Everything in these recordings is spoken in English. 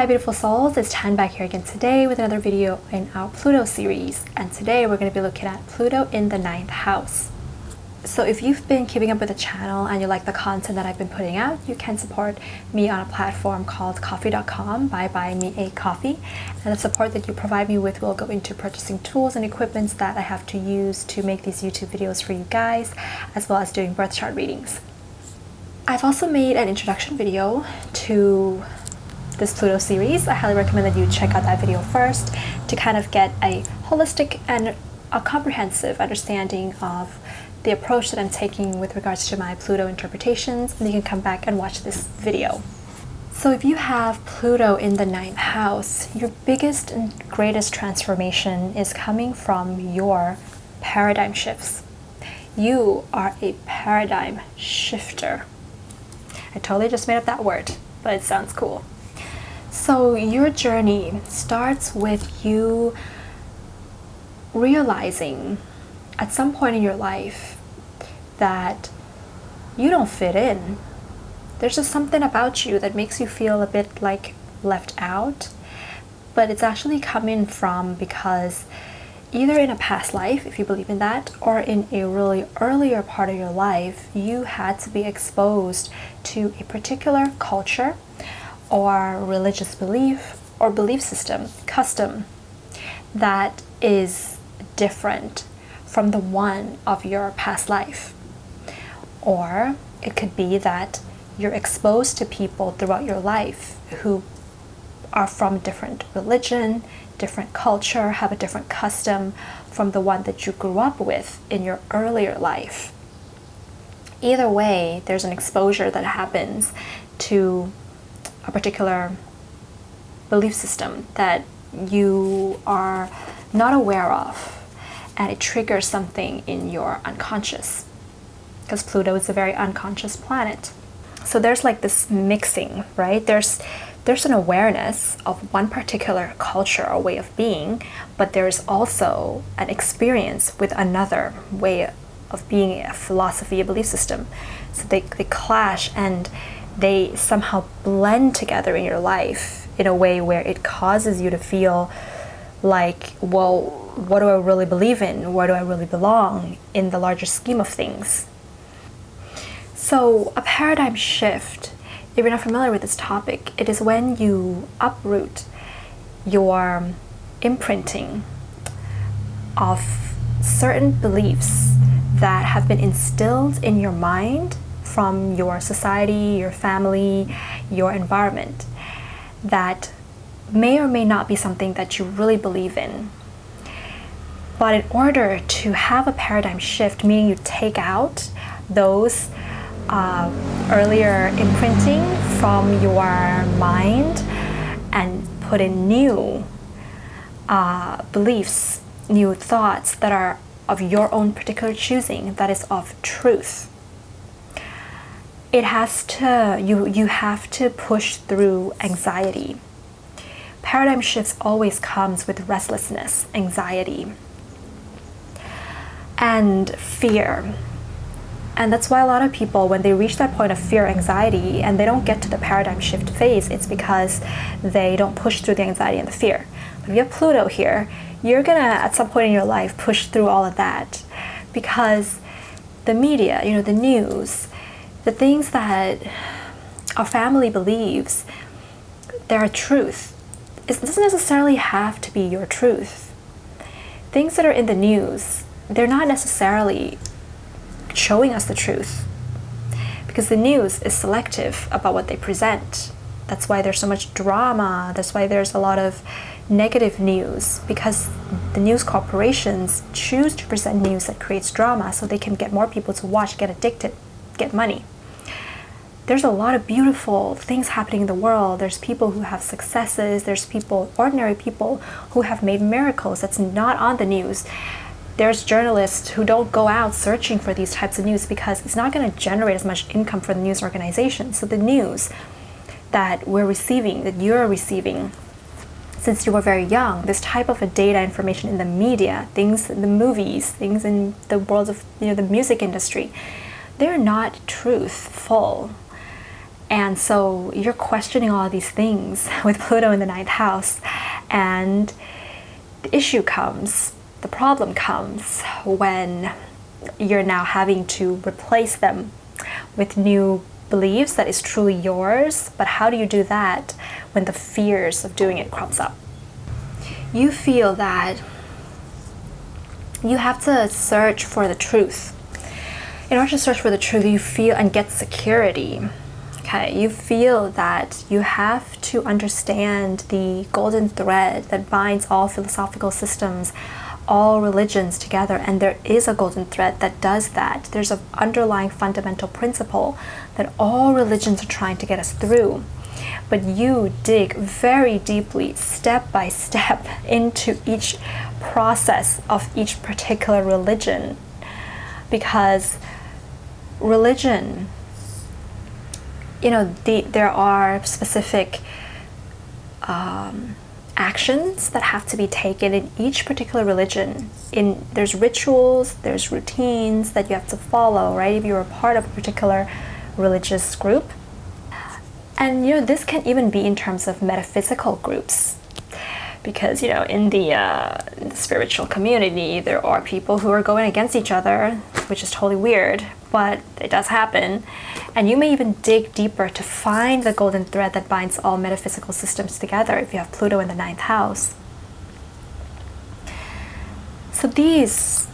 Hi beautiful souls, it's Tan back here again today with another video in our Pluto series, and today we're going to be looking at Pluto in the 9th house. So if you've been keeping up with the channel and you like the content that I've been putting out, you can support me on a platform called coffee.com by buying me a coffee, and the support that you provide me with will go into purchasing tools and equipments that I have to use to make these YouTube videos for you guys, as well as doing birth chart readings. I've also made an introduction video to this Pluto series. I highly recommend that you check out that video first to kind of get a holistic and a comprehensive understanding of the approach that I'm taking with regards to my Pluto interpretations, and you can come back and watch this video. So if you have Pluto in the 9th house, your biggest and greatest transformation is coming from your paradigm shifts. You are a paradigm shifter. I totally just made up that word, but it sounds cool. So your journey starts with you realizing at some point in your life that you don't fit in. There's just something about you that makes you feel a bit like left out, but it's actually coming from because either in a past life, if you believe in that, or in a really earlier part of your life, you had to be exposed to a particular culture or religious belief or belief system, custom, that is different from the one of your past life. Or it could be that you're exposed to people throughout your life who are from different religion, different culture, have a different custom from the one that you grew up with in your earlier life. Either way, there's an exposure that happens to a particular belief system that you are not aware of, and it triggers something in your unconscious, because Pluto is a very unconscious planet. So there's like this mixing, right? There's an awareness of one particular culture or way of being, but there's also an experience with another way of being, a philosophy, a belief system. So they clash and they somehow blend together in your life in a way where it causes you to feel like, well, what do I really believe in? Where do I really belong in the larger scheme of things? So a paradigm shift, if you're not familiar with this topic, it is when you uproot your imprinting of certain beliefs that have been instilled in your mind from your society, your family, your environment, that may or may not be something that you really believe in. But in order to have a paradigm shift, meaning you take out those earlier imprinting from your mind and put in new beliefs, new thoughts that are of your own particular choosing, that is of truth. It has to, you have to push through anxiety. Paradigm shifts always comes with restlessness, anxiety, and fear. And that's why a lot of people, when they reach that point of fear, anxiety, and they don't get to the paradigm shift phase, it's because they don't push through the anxiety and the fear. But if you have Pluto here, you're gonna, at some point in your life, push through all of that, because the media, the news, the things that our family believes, they're a truth. It doesn't necessarily have to be your truth. Things that are in the news, they're not necessarily showing us the truth, because the news is selective about what they present. That's why there's so much drama. That's why there's a lot of negative news, because the news corporations choose to present news that creates drama so they can get more people to watch, get addicted, get money. There's a lot of beautiful things happening in the world. There's people who have successes. There's people, ordinary people, who have made miracles that's not on the news. There's journalists who don't go out searching for these types of news because it's not going to generate as much income for the news organization. So the news that we're receiving, that you're receiving since you were very young, this type of a data information in the media, things in the movies, things in the world of the music industry, they're not truthful. And so you're questioning all of these things with Pluto in the ninth house, and the issue comes, the problem comes when you're now having to replace them with new beliefs that is truly yours. But how do you do that when the fears of doing it crops up? You feel that you have to search for the truth. In order to search for the truth, you feel and get security. Okay, you feel that you have to understand the golden thread that binds all philosophical systems, all religions together, and there is a golden thread that does that. There's an underlying fundamental principle that all religions are trying to get us through. But you dig very deeply, step by step, into each process of each particular religion, because religion, there are specific actions that have to be taken in each particular religion. There's rituals, there's routines that you have to follow, right? If you're a part of a particular religious group. And this can even be in terms of metaphysical groups, because in the spiritual community, there are people who are going against each other, which is totally weird, but it does happen. And you may even dig deeper to find the golden thread that binds all metaphysical systems together if you have Pluto in the ninth house. So these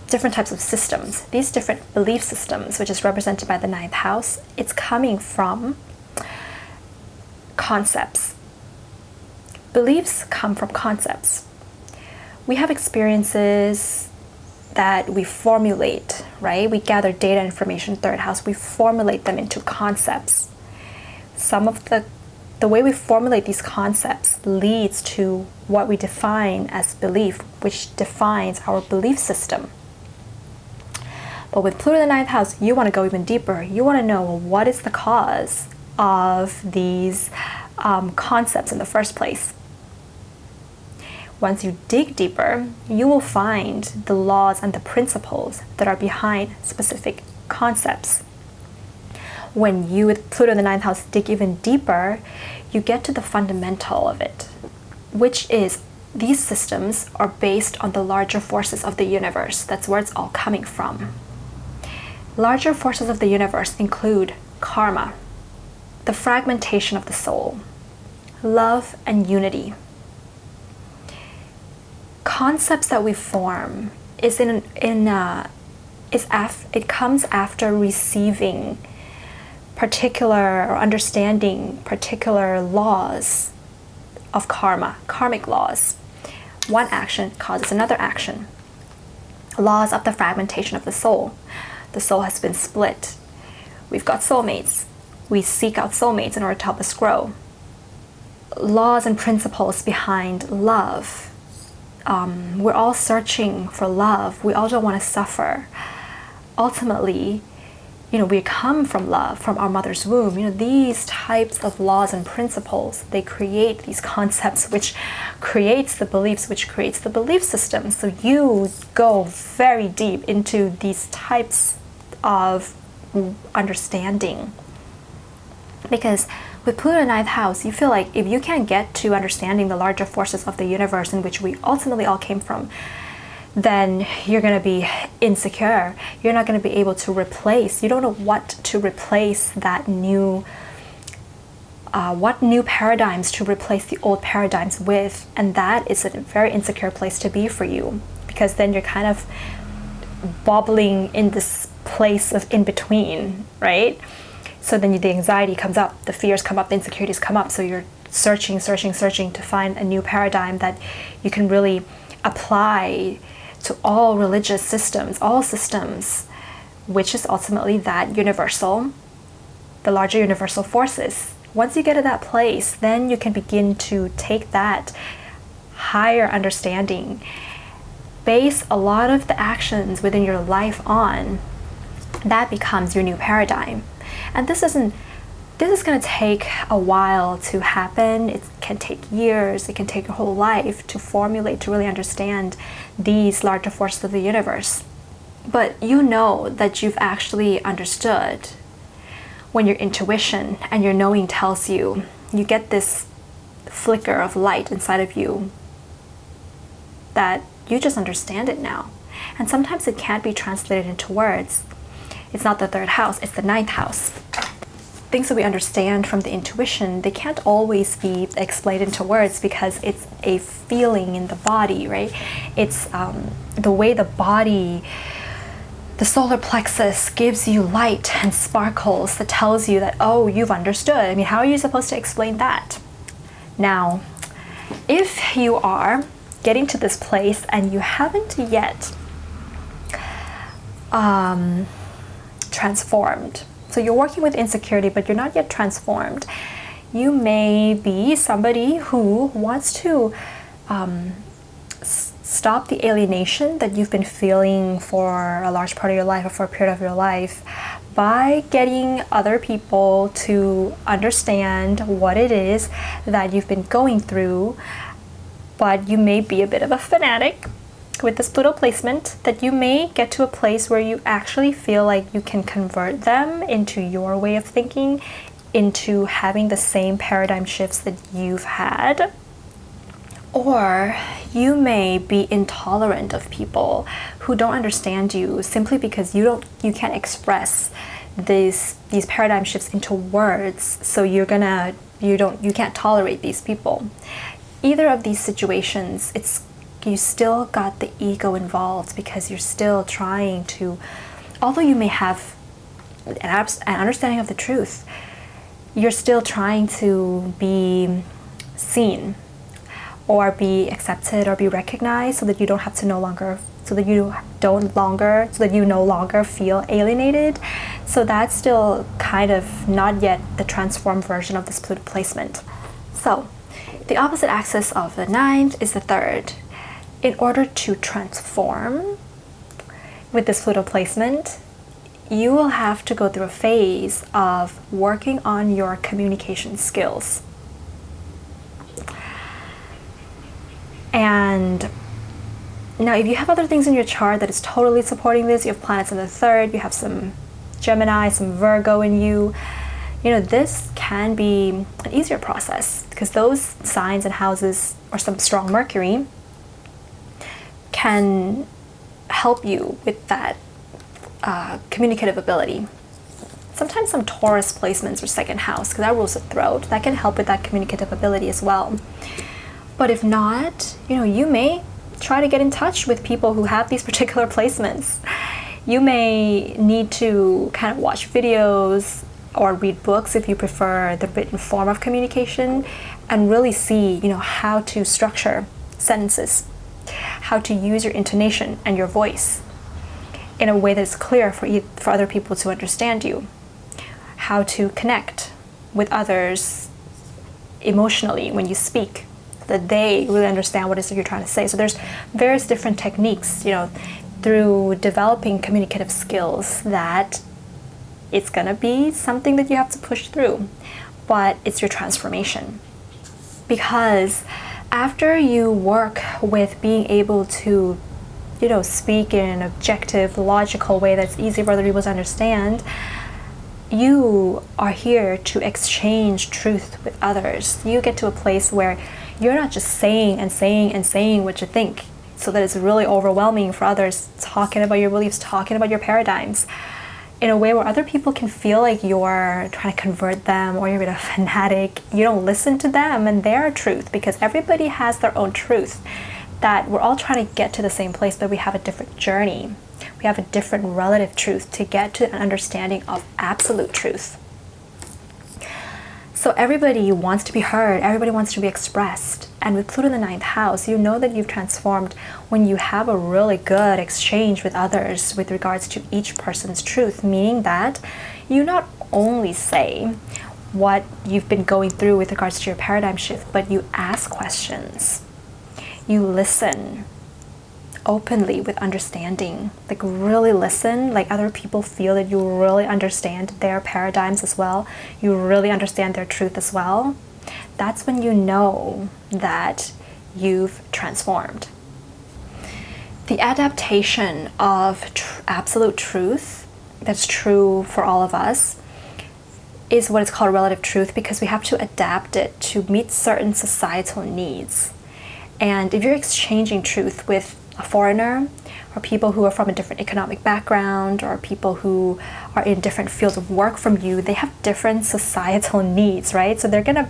different types of systems, these different belief systems, which is represented by the ninth house, it's coming from concepts. Beliefs come from concepts. We have experiences that we formulate, right? We gather data, information, third house, we formulate them into concepts. Some of the way we formulate these concepts leads to what we define as belief, which defines our belief system. But with Pluto in the ninth house, you want to go even deeper. You want to know, well, what is the cause of these concepts in the first place? Once you dig deeper, you will find the laws and the principles that are behind specific concepts. When you, with Pluto in the ninth house, dig even deeper, you get to the fundamental of it, which is these systems are based on the larger forces of the universe. That's where it's all coming from. Larger forces of the universe include karma, the fragmentation of the soul, love and unity. Concepts that we form it comes after receiving particular or understanding particular laws of karma, karmic laws. One action causes another action. Laws of the fragmentation of the soul. The soul has been split. We've got soulmates. We seek out soulmates in order to help us grow. Laws and principles behind love. We're all searching for love. We all don't want to suffer. Ultimately, we come from love, from our mother's womb. These types of laws and principles, they create these concepts, which creates the beliefs, which creates the belief system. So you go very deep into these types of understanding. Because with Pluto in the ninth house, you feel like if you can't get to understanding the larger forces of the universe in which we ultimately all came from, then you're going to be insecure. You're not going to be able to replace. You don't know what to replace that new, what new paradigms to replace the old paradigms with. And that is a very insecure place to be for you, because then you're kind of bobbling in this place of in between, right? So then the anxiety comes up, the fears come up, the insecurities come up. So you're searching to find a new paradigm that you can really apply to all religious systems, all systems, which is ultimately that universal, the larger universal forces. Once you get to that place, then you can begin to take that higher understanding, base a lot of the actions within your life on. That becomes your new paradigm. And this is going to take a while to happen. It can take years, it can take your whole life to formulate, to really understand these larger forces of the universe. But you know that you've actually understood when your intuition and your knowing tells you, you get this flicker of light inside of you that you just understand it now. And sometimes it can't be translated into words. It's not the third house, it's the ninth house. Things that we understand from the intuition, they can't always be explained into words because it's a feeling in the body, right? It's the way the body, the solar plexus gives you light and sparkles that tells you that, oh, you've understood. I mean, how are you supposed to explain that? Now, if you are getting to this place and you haven't yet transformed, so you're working with insecurity, but you're not yet transformed, you may be somebody who wants to stop the alienation that you've been feeling for a large part of your life or for a period of your life by getting other people to understand what it is that you've been going through. But you may be a bit of a fanatic with this Pluto placement, that you may get to a place where you actually feel like you can convert them into your way of thinking, into having the same paradigm shifts that you've had. Or you may be intolerant of people who don't understand you simply because you can't express these paradigm shifts into words, so you can't tolerate these people. Either of these situations, you still got the ego involved because you're still trying to, although you may have an understanding of the truth, you're still trying to be seen or be accepted or be recognized so that you no longer feel alienated. So that's still kind of not yet the transformed version of this Pluto placement. So the opposite axis of the ninth is the third. In order to transform with this Pluto placement, you will have to go through a phase of working on your communication skills. And now if you have other things in your chart that is totally supporting this, you have planets in the third, you have some Gemini, some Virgo in you, this can be an easier process because those signs and houses or some strong Mercury can help you with that communicative ability. Sometimes some Taurus placements or second house, because that rules the throat, that can help with that communicative ability as well. But if not, you may try to get in touch with people who have these particular placements. You may need to kind of watch videos or read books if you prefer the written form of communication, and really see, how to structure sentences, how to use your intonation and your voice in a way that's clear for other people to understand you, how to connect with others emotionally when you speak, that they really understand what it is that you're trying to say. So there's various different techniques, through developing communicative skills, that it's gonna be something that you have to push through, but it's your transformation. Because after you work with being able to, speak in an objective, logical way that's easy for other people to understand, you are here to exchange truth with others. You get to a place where you're not just saying and saying and saying what you think, so that it's really overwhelming for others, talking about your beliefs, talking about your paradigms, in a way where other people can feel like you're trying to convert them or you're a bit of a fanatic. You don't listen to them and their truth, because everybody has their own truth, that we're all trying to get to the same place, but we have a different journey. We have a different relative truth to get to an understanding of absolute truth. So everybody wants to be heard, everybody wants to be expressed. And with Pluto in the ninth house, you know that you've transformed when you have a really good exchange with others with regards to each person's truth, meaning that you not only say what you've been going through with regards to your paradigm shift, but you ask questions. You listen openly with understanding, like really listen, like other people feel that you really understand their paradigms as well, you really understand their truth as well. That's when you know that you've transformed. The adaptation of absolute truth that's true for all of us is what is called relative truth because we have to adapt it to meet certain societal needs. And if you're exchanging truth with a foreigner, or people who are from a different economic background, or people who are in different fields of work from you, they have different societal needs, right? So they're gonna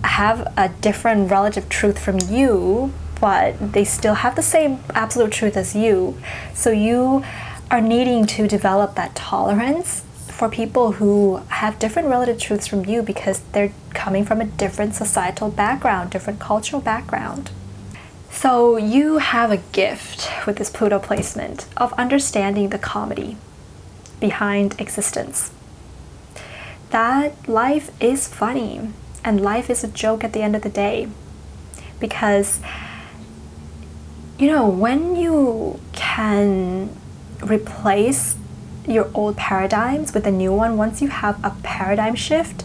have a different relative truth from you, but they still have the same absolute truth as you. So you are needing to develop that tolerance for people who have different relative truths from you because they're coming from a different societal background, different cultural background. So you have a gift with this Pluto placement of understanding the comedy behind existence. That life is funny and life is a joke at the end of the day. Because, you know, when you can replace your old paradigms with a new one, once you have a paradigm shift,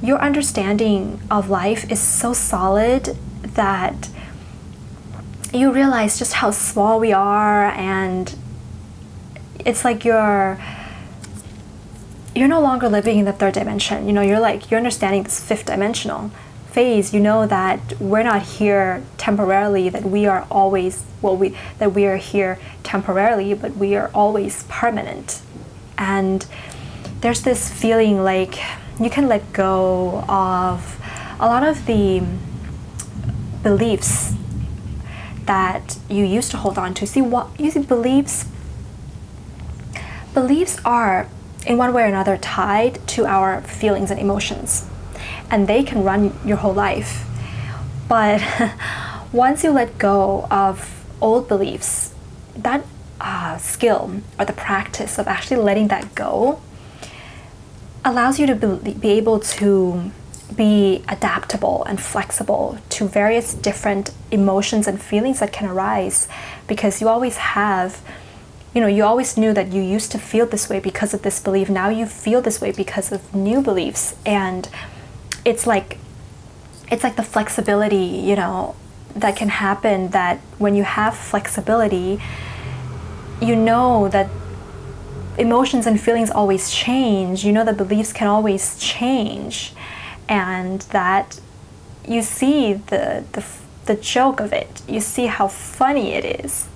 your understanding of life is so solid that you realize just how small we are, and it's like you're no longer living in the third dimension. You know, you're understanding this fifth dimensional phase. You know that we're not here temporarily, that we are always, that we are here temporarily, but we are always permanent. And there's this feeling like you can let go of a lot of the beliefs that you used to hold on to. See, beliefs are in one way or another tied to our feelings and emotions, and they can run your whole life. But once you let go of old beliefs, that skill or the practice of actually letting that go allows you to be able to be adaptable and flexible to various different emotions and feelings that can arise, because you always have, you always knew that you used to feel this way because of this belief. Now you feel this way because of new beliefs. And it's like the flexibility, that can happen, that when you have flexibility, you know that emotions and feelings always change. You know that beliefs can always change, and that you see the joke of it. You see how funny it is,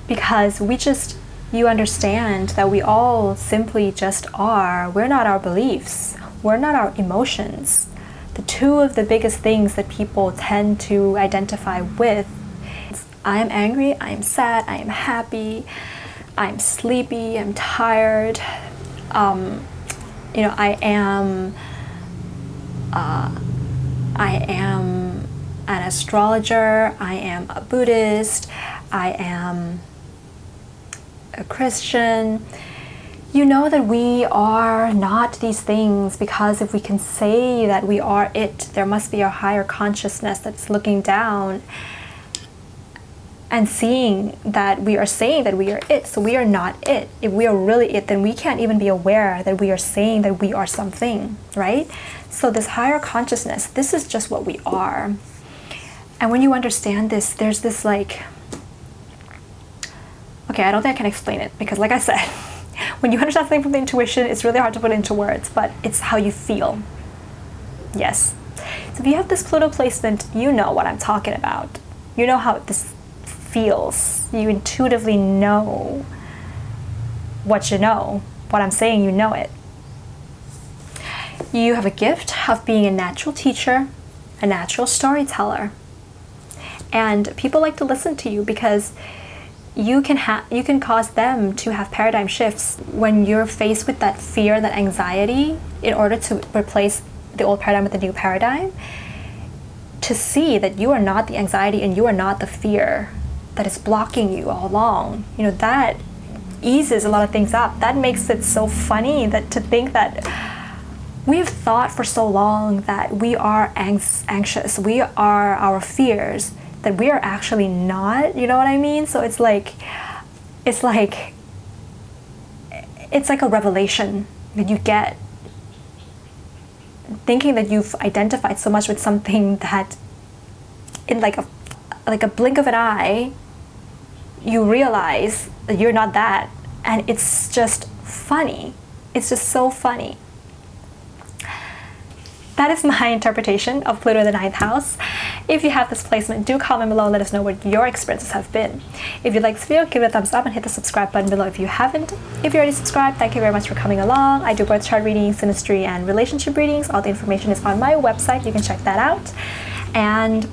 because you understand that we all simply just are. We're not our beliefs. We're not our emotions. The two of the biggest things that people tend to identify with: I am angry, I am sad, I am happy, I'm sleepy, I'm tired, I am an astrologer, I am a Buddhist, I am a Christian. You know that we are not these things, because if we can say that we are it, there must be a higher consciousness that's looking down and seeing that we are saying that we are it. So we are not it. If we are really it, then we can't even be aware that we are saying that we are something, right? So this higher consciousness, this is just what we are. And when you understand this, there's this okay, I don't think I can explain it, because like I said, when you understand something from the intuition, it's really hard to put it into words, but it's how you feel. Yes. So if you have this Pluto placement, you know what I'm talking about. You know how this feels. You intuitively know what you know. What I'm saying, you know it. You have a gift of being a natural teacher, a natural storyteller. And people like to listen to you because you can cause them to have paradigm shifts when you're faced with that fear, that anxiety, in order to replace the old paradigm with the new paradigm, to see that you are not the anxiety and you are not the fear that is blocking you all along. That eases a lot of things up. That makes it so funny that to think that we've thought for so long that we are anxious, we are our fears, that we are actually not, you know what I mean? So it's like a revelation that you get, thinking that you've identified so much with something that in like a blink of an eye, you realize that you're not that. And it's just funny. It's just so funny. that is my interpretation of Pluto in the 9th house. If you have this placement, do comment below and let us know what your experiences have been. If you like this video, give it a thumbs up and hit the subscribe button below if you haven't. If you already subscribed, thank you very much for coming along. I do birth chart readings, synastry, and relationship readings. All the information is on my website. You can check that out. And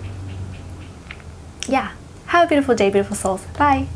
yeah, have a beautiful day, beautiful souls. Bye.